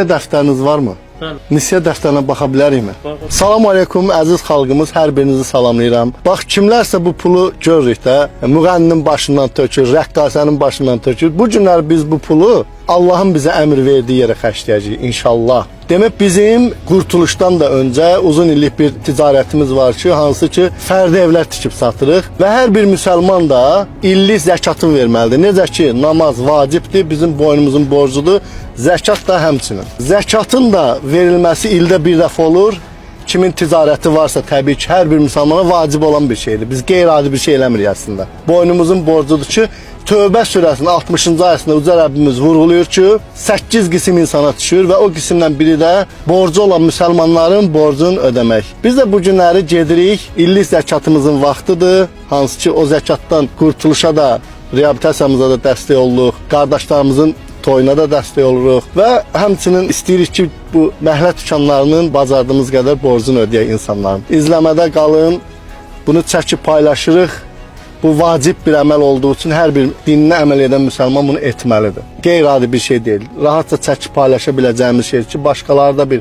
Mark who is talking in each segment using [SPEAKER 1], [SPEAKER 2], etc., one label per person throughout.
[SPEAKER 1] Dəftəriniz varmı?
[SPEAKER 2] Bəli.
[SPEAKER 1] Nisiyə dəftərinə baxa bilərikmi?
[SPEAKER 2] Baxın.
[SPEAKER 1] Salam aleykum əziz xalqımız, hər birinizi salamlayıram. Bax, kimlərsə bu pulu görürük də, müğənninin başından tökür, rəqqasənin başından tökür. Bu günlər biz bu pulu Allahın bizə əmr verdiyi yerə xərcləyəcəyik inşallah. Demək bizim qurtuluşdan da öncə uzun illik bir ticarətimiz var ki, hansı ki fərdi evlər tikib satırıq və hər bir müsəlman da illik zəkatını verməlidir. Necə ki namaz vacibdir, bizim boynumuzun borcudur, zəkat da həmçinin. Zəkatın da verilməsi ildə bir dəfə olur. Kimin ticarəti varsa təbii ki hər bir müsəlmana vacib olan bir şeydir. Biz qeyri-adi bir şey eləmirik əslində. Boynumuzun borcudur ki, Tövbə surəsinin 60-cı ayəsində Uca Rəbbimiz vurğulayır ki, 8 qisim insana düşür və o qisimdən biri də borcu olan müsəlmanların borcunu ödəmək. Biz də bu günləri gedirik, illik zəkatımızın vaxtıdır. Hansı ki o zəkatdan qurtuluşa da, reabilitasiyamıza da dəstək oluruq, qardaşlarımızın toyuna da dəstək oluruq və həmçinin istəyirik ki, bu məhlə dükanlarının bacardığımız qədər borcunu ödəyək insanların. İzləmədə qalın, bunu çəkib paylaşırıq. Bu vacib bir əməl olduğu üçün hər bir dininə əməl edən müsəlman bunu etməlidir. Qeyri-adi bir şey deyil. Rahatca çəkib paylaşa biləcəyimiz şeydir ki, başqaları da bir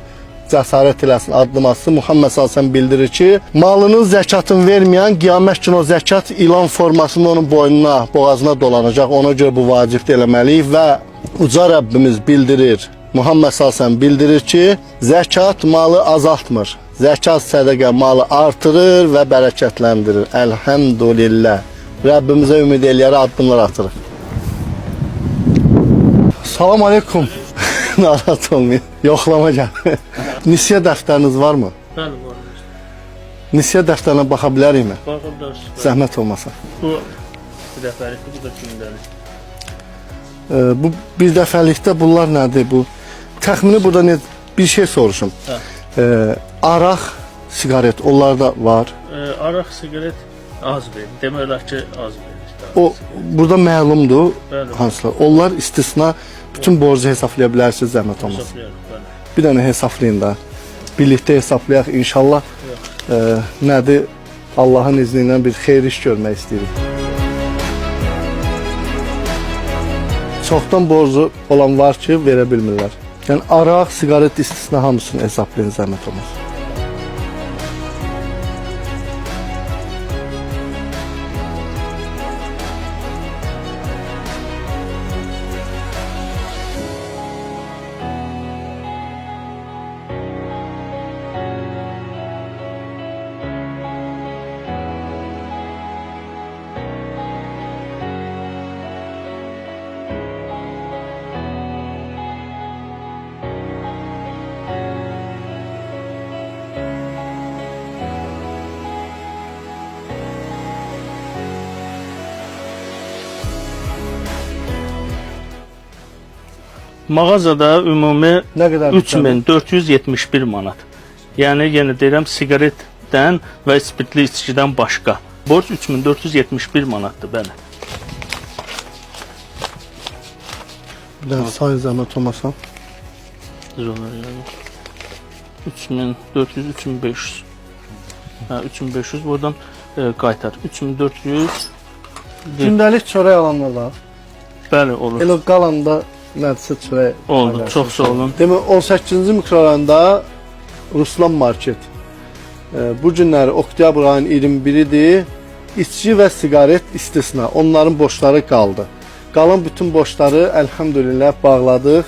[SPEAKER 1] cəsarət eləsin, addım atsın. Muhammed s.ə.v bildirir ki, malının zəkatını verməyən qiyamət günü o zəkat ilan formasında onun boynuna, boğazına dolanacaq. Ona görə bu vacibdir eləməliyik və Uca Rəbbimiz bildirir, Muhammed s.ə.v bildirir ki, zəkat malı azaltmır. Zəkat sədəqə malı artırır və bərəkətləndirir. Elhamdülillah. Rəbbimizə ümid eləyərək addımlar atırıq. Salam aleykum. Narahat olmayın. Yoxlama gəl. Nisiyə dəftəriniz varmı?
[SPEAKER 2] Bəli, var.
[SPEAKER 1] Nisiyə dəftərinə baxa bilərikmi?
[SPEAKER 2] Baxın da.
[SPEAKER 1] Zəhmət olmasa.
[SPEAKER 2] Bu bir dəfəlik, bu da gündəlik.
[SPEAKER 1] Bu bir dəfəlikdə bunlar nədir? Bu təxmini burada bir şey soruşum. Araq, sigaret, onlar da var.
[SPEAKER 2] Araq, sigaret az verir. Demək olar ki, az verir.
[SPEAKER 1] O burada məlumdur
[SPEAKER 2] Bəli.
[SPEAKER 1] hansılar. Onlar istisna bütün borcu hesablaya bilərsiniz, zəhmət olmaz.
[SPEAKER 2] Hesablayarıq, bəli.
[SPEAKER 1] Bir dənə hesablayın da. Birlikdə hesablayaq inşallah. Nədir? Allahın izni ilə bir xeyir iş görmək istəyirik. Çoxdan borcu olan var ki, verə bilmirlər. Yəni araq, sigaret istisna hamısını hesablayın, zəhmət olmaz.
[SPEAKER 2] Mağazada ümumi
[SPEAKER 1] Nə qədər
[SPEAKER 2] 3471 manat. Yəni yenə deyirəm, sigaretdən və spirtli içkidən başqa. Borc 3471 manatdır, bəli.
[SPEAKER 1] Bir dənə sayın, zəhmət olmasa.
[SPEAKER 2] 3400, 3500. Hə, 3500 buradan qaytar. 3400.
[SPEAKER 1] Gündəlik çörək alanlar var.
[SPEAKER 2] Bəli, olur.
[SPEAKER 1] Elə qalanda nədirsə çörək
[SPEAKER 2] Oldu,
[SPEAKER 1] paylaşırsınız.
[SPEAKER 2] çox sağ olun.
[SPEAKER 1] Demək 18-ci mikrorayonda Ruslan Market. Bu günləri oktyabr ayının 21-idir. İçki və sigaret istisna. Onların borçları qaldı. Qalan bütün borçları elhamdülillah bağladıq.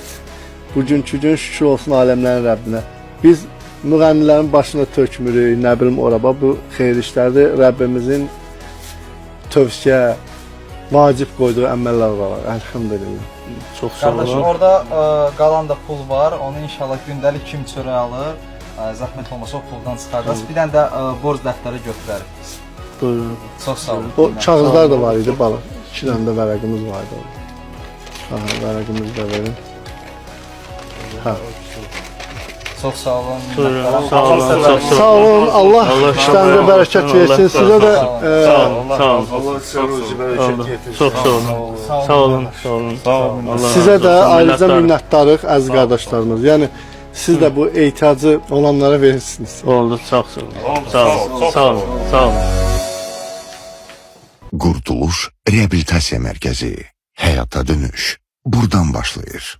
[SPEAKER 1] Bugünkü gün şükür olsun aləmlərin Rəbbinə. Biz müğənnilərin başına tökmürük, nə bilim oraba. Bu xeyir işlərdir. Rəbbimizin tövsiyə, vacib qoyduğu əməllər var. Elhamdülillah.
[SPEAKER 2] Çox sağ olun.
[SPEAKER 3] Qardaşım, orada qalan da pul var. Onu inşallah gündəlik kim çörək alır, zəhmət olmasa o puldan çıxardınız. Bir dənə də borc dəftəri götürərik.
[SPEAKER 2] Buyurun.
[SPEAKER 3] Çox sağ olun.
[SPEAKER 1] O kağızlar da var idi, balıq. 2 dənə də vərəqimiz var idi. Aha, vərəqimizi də verin. Ha.
[SPEAKER 3] Çox sağ olun.
[SPEAKER 2] Buyurun. Sağ olun.
[SPEAKER 1] Sağ olun. Allah işlərinizə bərəkət versin. Sizə də
[SPEAKER 2] Sağ olun.
[SPEAKER 4] Allah sizə ruzi bərəkət yetirsin.
[SPEAKER 2] Çox sağ olun. Sağ olun. Sağ olun. Sağ olun.
[SPEAKER 1] sizə də ayrıca minnətdarıq əziz qardaşlarımız. Yəni siz də bu ehtiyacı olanlara verirsiniz.
[SPEAKER 2] Oldu. Çox sağ olun. Sağ olun. Sağ olun. Sağ olun.
[SPEAKER 5] Qurtuluş Reabilitasiya Mərkəzi. Həyata dönüş buradan başlayır.